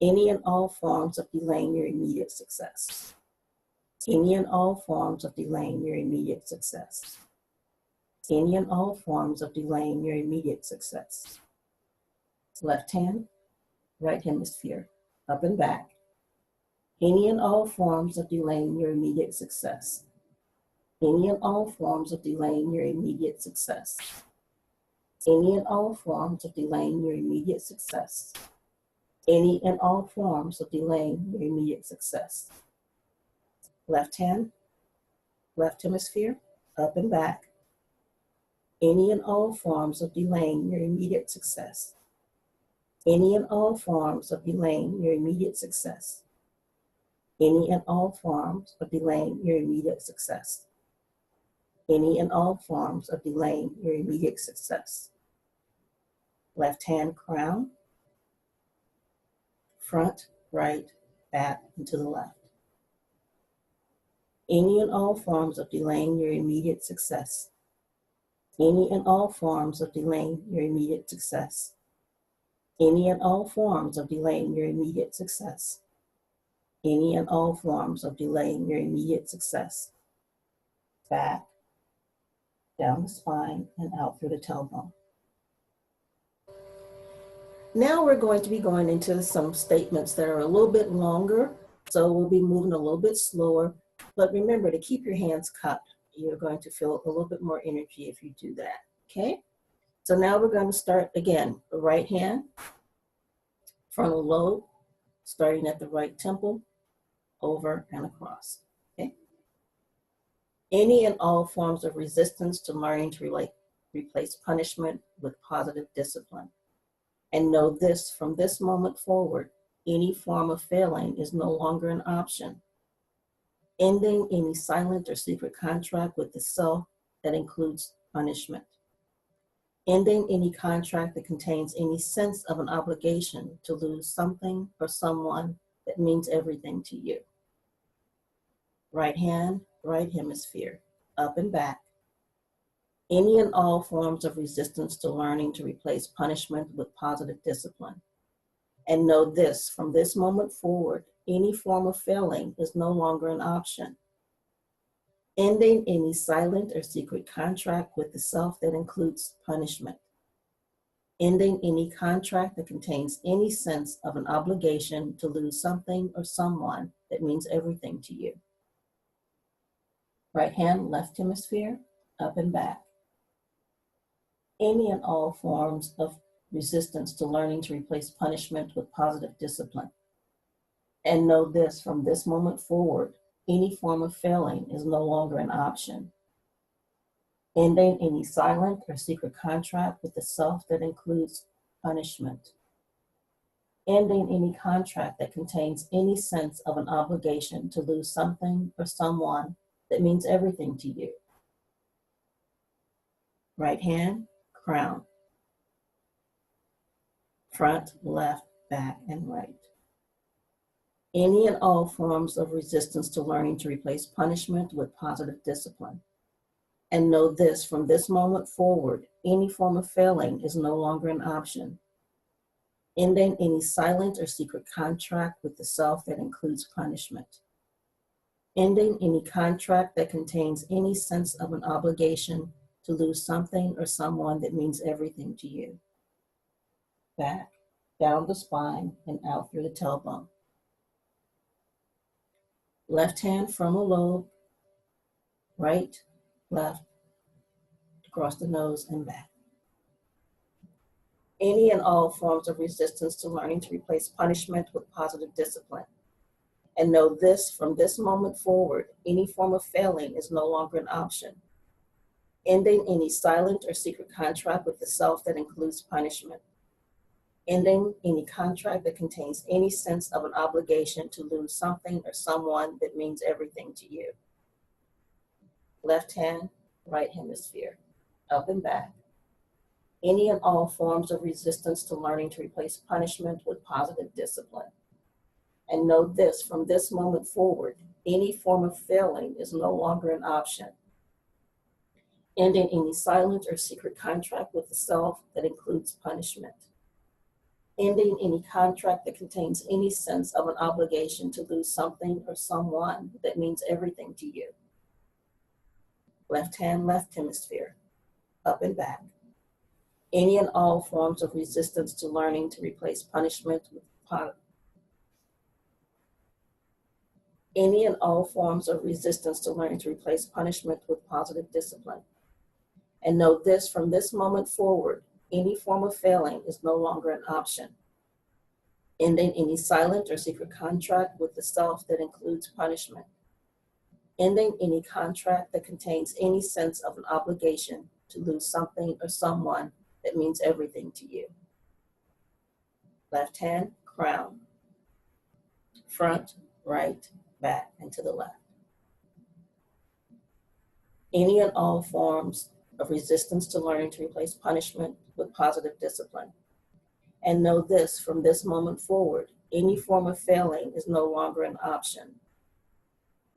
Any and all forms of delaying your immediate success. Any and all forms of delaying your immediate success. Any and all forms of delaying your immediate success. Left hand, right hemisphere, up and back. Any and all forms of delaying your immediate success. Any and all forms of delaying your immediate success. Any and all forms of delaying your immediate success. Any and all forms of delaying your immediate success. Left hand, left hemisphere, up and back. Any and all forms of delaying your immediate success. Any and all forms of delaying your immediate success. Any and all forms of delaying your immediate success. Any and all forms of delaying your immediate success. Left hand, crown, front, right, back, and to the left. Any and all forms of delaying your immediate success. Any and all forms of delaying your immediate success. Any and all forms of delaying your immediate success. Any and all forms of delaying your immediate success. Back, down the spine and out through the tailbone. Now we're going to be going into some statements that are a little bit longer, so we'll be moving a little bit slower, but remember to keep your hands cupped. You're going to feel a little bit more energy if you do that, okay? So now we're going to start again, the right hand, frontal lobe, starting at the right temple, over and across, okay? Any and all forms of resistance to learning to replace punishment with positive discipline. And know this, from this moment forward, any form of failing is no longer an option. Ending any silent or secret contract with the self that includes punishment. Ending any contract that contains any sense of an obligation to lose something or someone that means everything to you. Right hand, right hemisphere, up and back. Any and all forms of resistance to learning to replace punishment with positive discipline. And know this, from this moment forward, any form of failing is no longer an option. Ending any silent or secret contract with the self that includes punishment. Ending any contract that contains any sense of an obligation to lose something or someone that means everything to you. Right hand, left hemisphere, up and back. Any and all forms of resistance to learning to replace punishment with positive discipline. And know this, from this moment forward, any form of failing is no longer an option. Ending any silent or secret contract with the self that includes punishment. Ending any contract that contains any sense of an obligation to lose something or someone that means everything to you. Right hand, crown. Front, left, back, and right. Any and all forms of resistance to learning to replace punishment with positive discipline. And know this, from this moment forward, any form of failing is no longer an option. Ending any silent or secret contract with the self that includes punishment. Ending any contract that contains any sense of an obligation to lose something or someone that means everything to you. Back, down the spine, and out through the tailbone. Left hand, frontal lobe, right, left, across the nose and back. Any and all forms of resistance to learning to replace punishment with positive discipline. And know this, from this moment forward, any form of failing is no longer an option. Ending any silent or secret contract with the self that includes punishment. Ending any contract that contains any sense of an obligation to lose something or someone that means everything to you. Left hand, right hemisphere, up and back. Any and all forms of resistance to learning to replace punishment with positive discipline. And know this, from this moment forward, any form of failing is no longer an option. Ending any silent or secret contract with the self that includes punishment. Ending any contract that contains any sense of an obligation to lose something or someone that means everything to you. Left hand, left hemisphere, up and back. Any and all forms of resistance to learning to replace punishment with any and all forms of resistance to learning to replace punishment with positive discipline. And know this, from this moment forward, any form of failing is no longer an option. Ending any silent or secret contract with the self that includes punishment. Ending any contract that contains any sense of an obligation to lose something or someone that means everything to you. Left hand, crown. Front, right, back, and to the left. Any and all forms of resistance to learning to replace punishment with positive discipline. And know this, from this moment forward, any form of failing is no longer an option.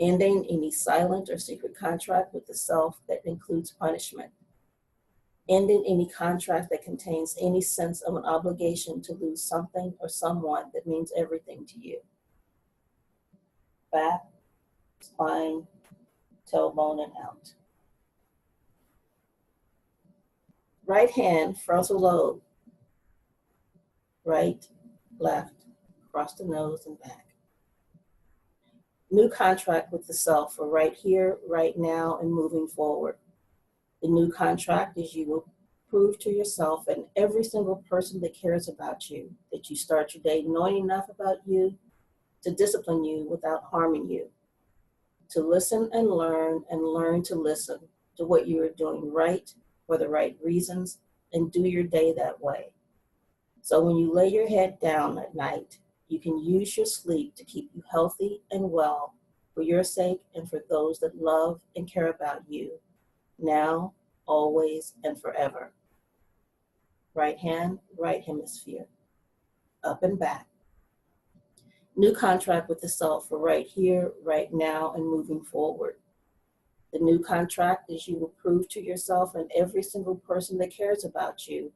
Ending any silent or secret contract with the self that includes punishment. Ending any contract that contains any sense of an obligation to lose something or someone that means everything to you. Back, spine, tailbone, and out. Right hand, frontal lobe, right, left, across the nose and back. New contract with the self for right here, right now, and moving forward. The new contract is you will prove to yourself and every single person that cares about you that you start your day knowing enough about you to discipline you without harming you, to listen and learn to listen to what you are doing right for the right reasons and do your day that way. So when you lay your head down at night, you can use your sleep to keep you healthy and well for your sake and for those that love and care about you, now, always, and forever. Right hand, right hemisphere, up and back. New contract with the self for right here, right now, and moving forward. The new contract is you will prove to yourself and every single person that cares about you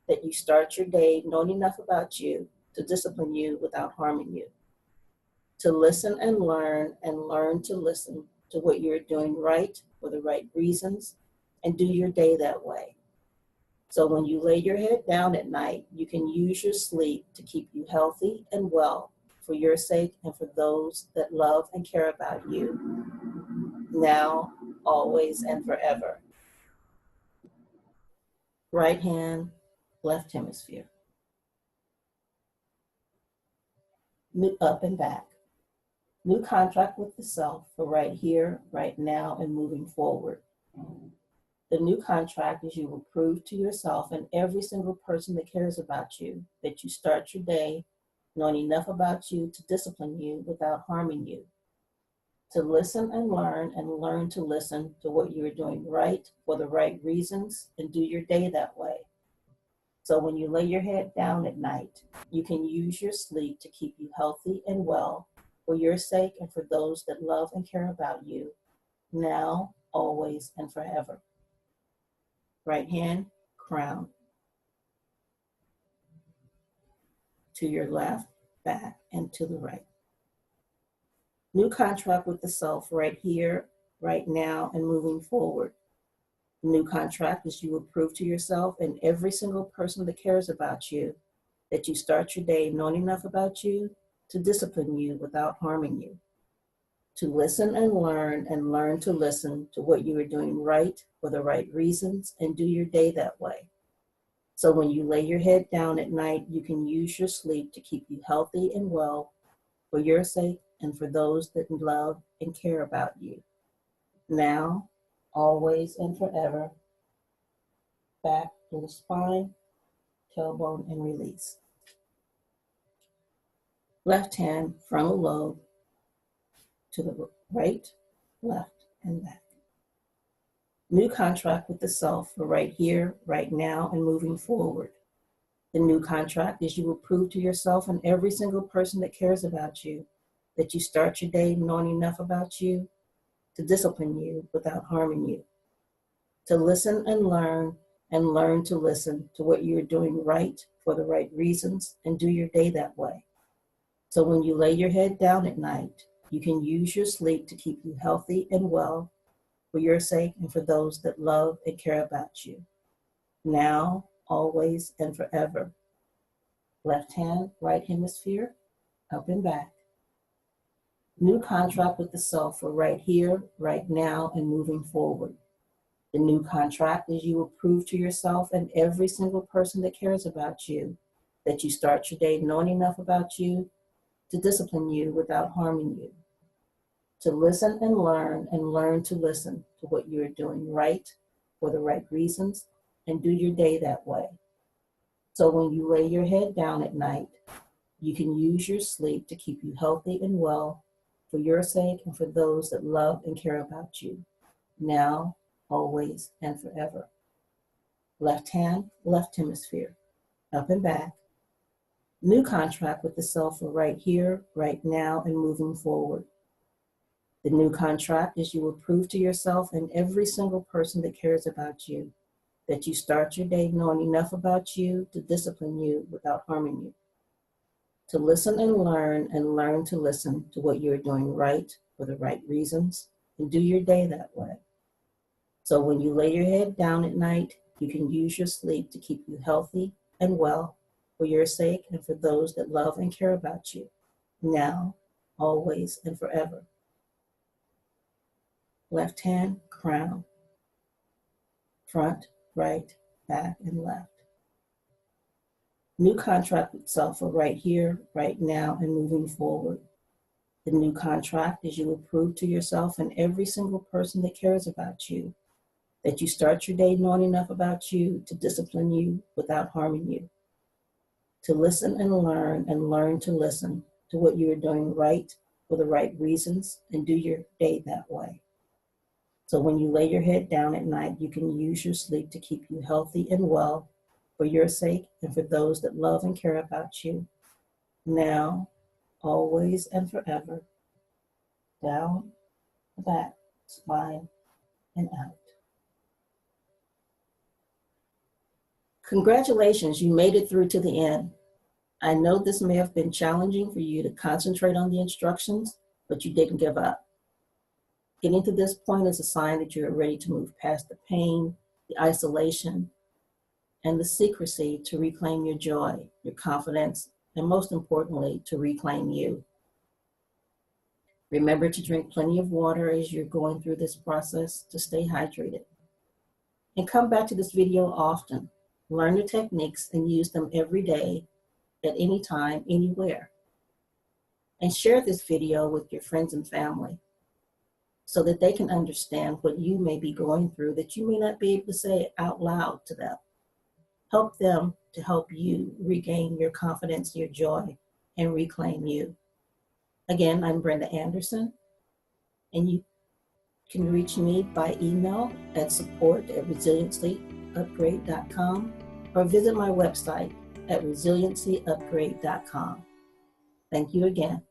that you start your day knowing enough about you to discipline you without harming you, to listen and learn to listen to what you're doing right for the right reasons and do your day that way. So when you lay your head down at night, you can use your sleep to keep you healthy and well for your sake and for those that love and care about you, now, always, and forever. Right hand, left hemisphere, up and back. New contract with the self for right here, right now, and moving forward. The new contract is you will prove to yourself and every single person that cares about you that you start your day knowing enough about you to discipline you without harming you, to listen and learn to listen to what you are doing right for the right reasons and do your day that way. So when you lay your head down at night, you can use your sleep to keep you healthy and well for your sake and for those that love and care about you, now, always, and forever. Right hand, crown. To your left, back, and to the right. New contract with the self right here, right now, and moving forward. The new contract is you will prove to yourself and every single person that cares about you that you start your day knowing enough about you to discipline you without harming you, to listen and learn to listen to what you are doing right for the right reasons and do your day that way. So when you lay your head down at night, you can use your sleep to keep you healthy and well for your sake and for those that love and care about you, now, always, and forever. Back to the spine, tailbone, and release. Left hand, frontal lobe, to the right, left, and back. New contract with the self for right here, right now, and moving forward. The new contract is you will prove to yourself and every single person that cares about you that you start your day knowing enough about you to discipline you without harming you, to listen and learn to listen to what you're doing right for the right reasons and do your day that way. So when you lay your head down at night, you can use your sleep to keep you healthy and well for your sake and for those that love and care about you, now, always, and forever. Left hand, right hemisphere, up and back. New contract with the self for right here, right now, and moving forward. The new contract is you will prove to yourself and every single person that cares about you that you start your day knowing enough about you to discipline you without harming you, to listen and learn to listen to what you are doing right for the right reasons and do your day that way. So when you lay your head down at night, you can use your sleep to keep you healthy and well for your sake and for those that love and care about you, now, always, and forever. Left hand, left hemisphere, up and back. New contract with the self for right here, right now, and moving forward. The new contract is you will prove to yourself and every single person that cares about you that you start your day knowing enough about you to discipline you without harming you, to listen and learn to listen to what you're doing right for the right reasons and do your day that way. So when you lay your head down at night, you can use your sleep to keep you healthy and well for your sake and for those that love and care about you, now, always, and forever. Left hand, crown, front, right, back, and left. New contract with self for right here, right now, and moving forward. The new contract is you will prove to yourself and every single person that cares about you that you start your day knowing enough about you to discipline you without harming you. To listen and learn to listen to what you are doing right for the right reasons and do your day that way. So when you lay your head down at night, you can use your sleep to keep you healthy and well for your sake and for those that love and care about you, now, always, and forever. Down, the back, spine, and out. Congratulations, you made it through to the end. I know this may have been challenging for you to concentrate on the instructions, but you didn't give up. Getting to this point is a sign that you're ready to move past the pain, the isolation, and the secrecy to reclaim your joy, your confidence, and most importantly, to reclaim you. Remember to drink plenty of water as you're going through this process to stay hydrated. And come back to this video often. Learn the techniques and use them every day, at any time, anywhere. And share this video with your friends and family so that they can understand what you may be going through that you may not be able to say out loud to them. Help them to help you regain your confidence, your joy, and reclaim you. Again, I'm Brenda Anderson, and you can reach me by email at support@resiliencyupgrade.com or visit my website at resiliencyupgrade.com. Thank you again.